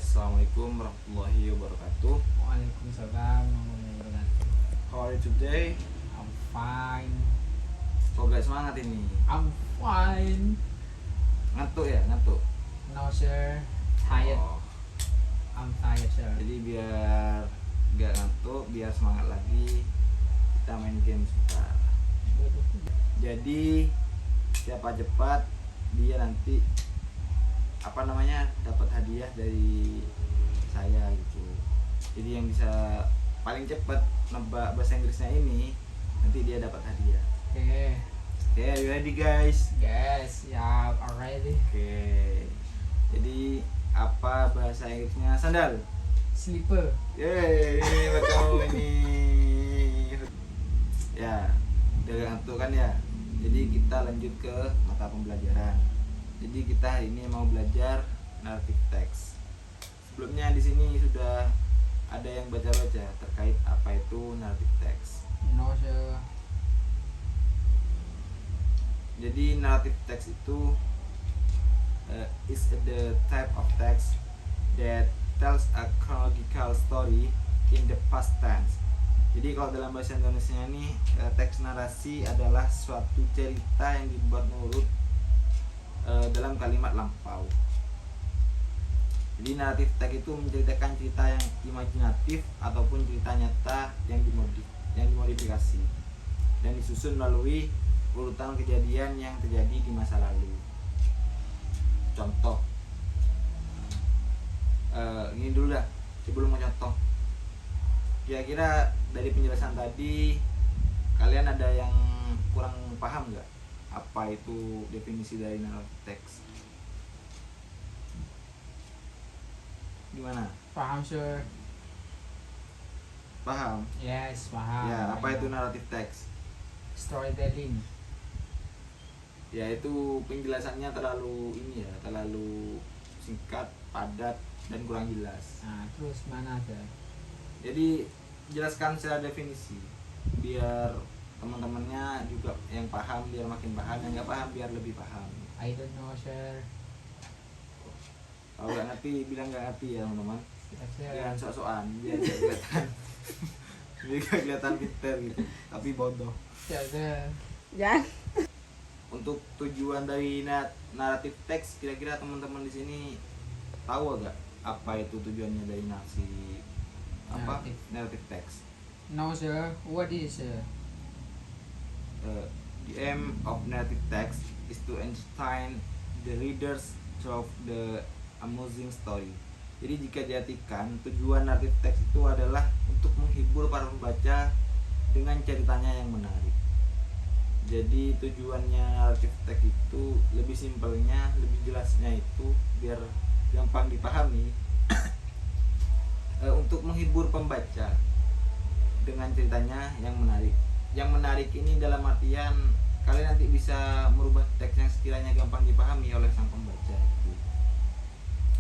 guys, assalamualaikum warahmatullahi wabarakatuh. Waalaikumsalam warahmatullahi wabarakatuh. How are you today? I'm fine. Kok gak semangat ini? I'm fine. Ngantuk ya? Ngantuk? No sir, tired. Oh, I'm tired sir. jadi biar gak ngantuk, biar semangat lagi, kita main game sebentar. Jadi siapa cepat dia nanti dapat hadiah dari saya gitu. Jadi yang bisa paling cepat nebak bahasa Inggrisnya ini nanti dia dapat hadiah. Okay. Oke, are you ready guys? Yes, yeah, already. Oke. Jadi apa bahasa Inggrisnya sandal? Slipper. Yeay, ini buat kamu ini. Ya, udah ngantuk kan ya. Jadi kita lanjut ke mata pembelajaran. Jadi kita hari ini mau belajar narrative text. Sebelumnya di sini sudah ada yang baca-baca terkait apa itu narrative text. No sir. Jadi narrative text itu is the type of text that tells a chronological story in the past tense. Jadi kalau dalam bahasa Indonesia ini teks narasi adalah suatu cerita yang dibuat menurut dalam kalimat lampau. Jadi naratif teks itu menceritakan cerita yang imajinatif ataupun cerita nyata yang dimodifikasi dan disusun melalui urutan kejadian yang terjadi di masa lalu. Contoh, ini dulu dah sebelum mencontoh. Kira-kira dari penjelasan tadi kalian ada yang kurang paham nggak? Apa itu definisi dari narrative text? Gimana? Paham sir? Paham? Yes, paham. Ya, apa itu narrative text? Storytelling. Ya, itu penjelasannya terlalu terlalu singkat, padat, dan kurang jelas. Nah, terus mana sir? Jadi jelaskan secara definisi biar teman-temannya juga yang paham biar makin paham, yang nggak paham biar lebih paham. I don't know sir. Kalau nggak ngerti bilang nggak ngerti ya teman-teman. Yes, sir. Jangan sok-sokan biar nggak kelihatan biar nggak kelihatan pinter gitu tapi bodoh. Yes, sir. Jangan. Untuk tujuan dari naratif teks, kira-kira teman-teman di sini tahu agak apa itu tujuannya dari naratif teks? No sir. What is sir? The aim of narrative text is to entertain the readers through the amusing story. Jadi jika diartikan, tujuan narrative text itu adalah untuk menghibur para pembaca dengan ceritanya yang menarik. Jadi tujuannya narrative text itu lebih simpelnya, lebih jelasnya itu biar gampang dipahami untuk menghibur pembaca dengan ceritanya yang menarik. Yang menarik ini dalam artian kalian nanti bisa merubah teks yang sekiranya gampang dipahami oleh sang pembaca.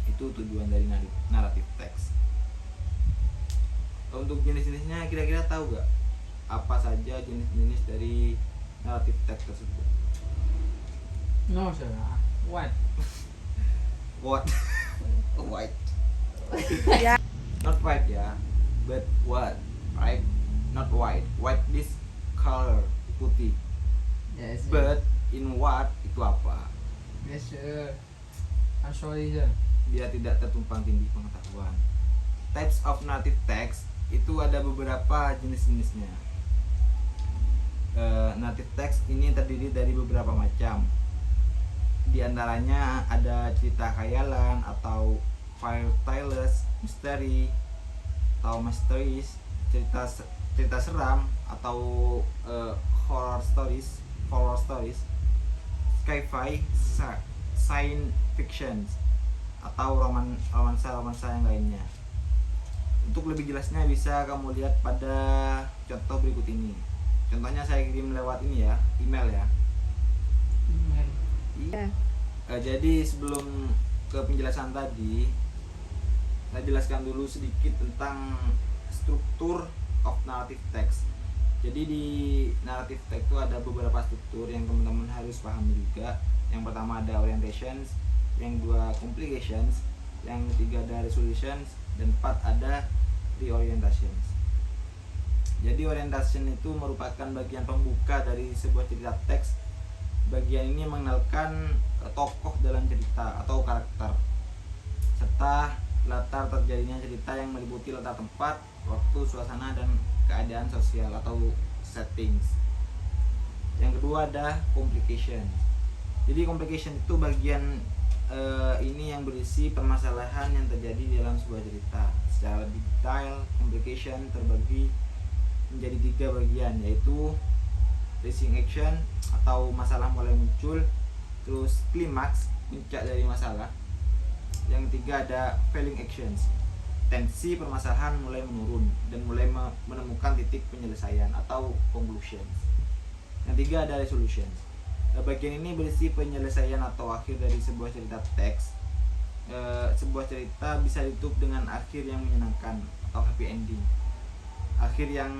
Itu tujuan dari naratif teks. Untuk jenis-jenisnya kira-kira tahu gak apa saja jenis-jenis dari naratif teks tersebut? No sir. What? What? White. Ya. Not white ya, but what? Right? Not white. White this color, putih. Yes sir. But in what itu apa? Yes sir. I'm sorry sir. Biar tidak tertumpang tindih pengetahuan. Types of narrative text itu ada beberapa jenis-jenisnya. Narrative text ini terdiri dari beberapa macam. Di antaranya ada cerita khayalan atau fairy tales, misteri atau mysteries, cerita seram atau horror stories, sci-fi, science fiction atau romansa yang lainnya. Untuk lebih jelasnya bisa kamu lihat pada contoh berikut ini. Contohnya saya kirim lewat ini ya, email ya. Ya. Jadi sebelum ke penjelasan tadi, saya jelaskan dulu sedikit tentang struktur of narrative text. Jadi di narrative text itu ada beberapa struktur yang teman-teman harus pahami juga. Yang pertama ada orientations, yang kedua complications, yang ketiga ada resolutions, dan 4 ada reorientations. Jadi orientation itu merupakan bagian pembuka dari sebuah cerita teks. Bagian ini mengenalkan tokoh dalam cerita atau karakter, serta latar terjadinya cerita yang meliputi latar tempat, waktu, suasana, dan keadaan sosial atau settings. Yang kedua ada complication. Jadi complication itu bagian ini yang berisi permasalahan yang terjadi dalam sebuah cerita. Secara lebih detail, complication terbagi menjadi 3 bagian, yaitu rising action atau masalah mulai muncul, terus klimaks, puncak dari masalah. Yang ketiga ada failing actions, tensi permasalahan mulai menurun dan mulai menemukan titik penyelesaian atau conclusions. Yang tiga ada resolutions. Bagian ini berisi penyelesaian atau akhir dari sebuah cerita teks. Sebuah cerita bisa ditutup dengan akhir yang menyenangkan atau happy ending, akhir yang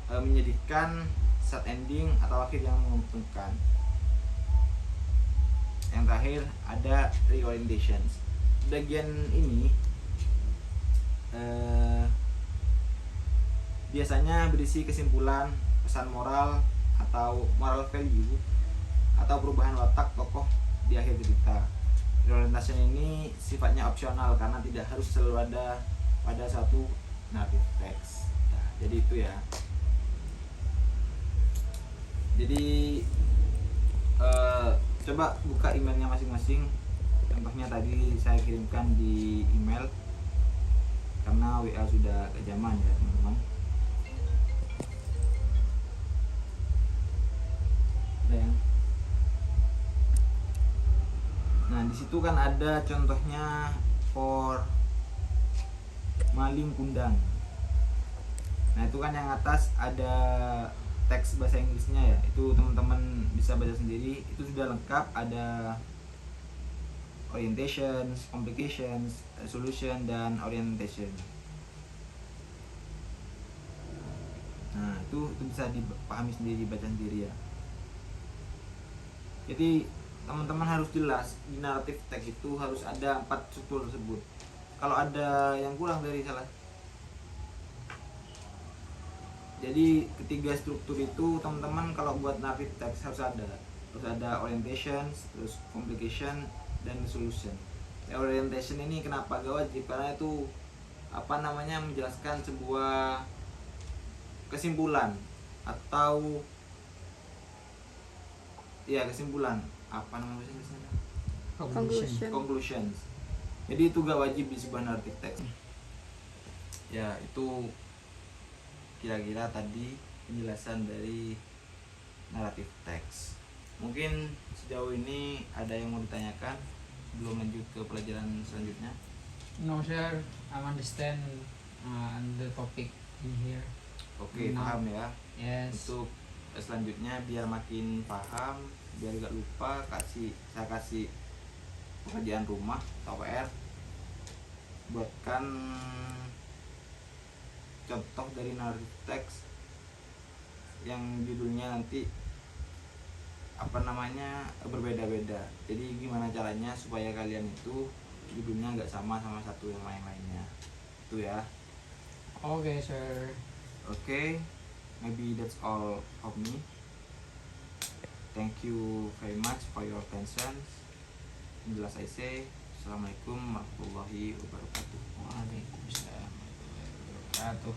menyedihkan, sad ending, atau akhir yang menguntungkan. Yang terakhir ada reorientations. Bagian ini biasanya berisi kesimpulan, pesan moral atau moral value, atau perubahan watak tokoh di akhir cerita. Reorientation ini sifatnya opsional karena tidak harus selalu ada pada satu narrative text. Nah, jadi itu ya. Jadi coba buka emailnya masing-masing. Contohnya tadi saya kirimkan di email karena WA sudah kejaman ya teman-teman. Ya. Nah di situ kan ada contohnya for maling kundang. Nah itu kan yang atas ada teks bahasa Inggrisnya ya, itu teman-teman bisa baca sendiri. Itu sudah lengkap, ada orientations, complications, resolution, dan orientation. Nah itu bisa dipahami sendiri, dibaca sendiri ya. Jadi teman-teman harus jelas di naratif teks itu harus ada 4 struktur tersebut. Kalau ada yang kurang dari salah, jadi ketiga struktur itu teman-teman kalau buat naratif teks harus ada orientations, terus complication, dan resolution. Orientation ini kenapa gak wajib? Karena itu menjelaskan sebuah kesimpulan atau ya kesimpulan conclusions. Jadi itu gak wajib di sebuah naratif teks. Ya itu kira-kira tadi penjelasan dari naratif teks. Mungkin sejauh ini ada yang mau ditanyakan sebelum lanjut ke pelajaran selanjutnya? No sir, I understand the topic in here. Oke, paham ya. Yes. Untuk selanjutnya biar makin paham, biar gak lupa, saya kasih pekerjaan rumah atau PR. Buatkan contoh dari naratif teks yang judulnya nanti berbeda-beda. Jadi gimana caranya supaya kalian itu judulnya nggak sama satu yang lainnya. Itu ya. Okay sir. Okay, maybe that's all of me. Thank you very much for your attention. Jelas I say, Assalamualaikum warahmatullahi wabarakatuh. Waalaikumsalam warahmatullahi wabarakatuh.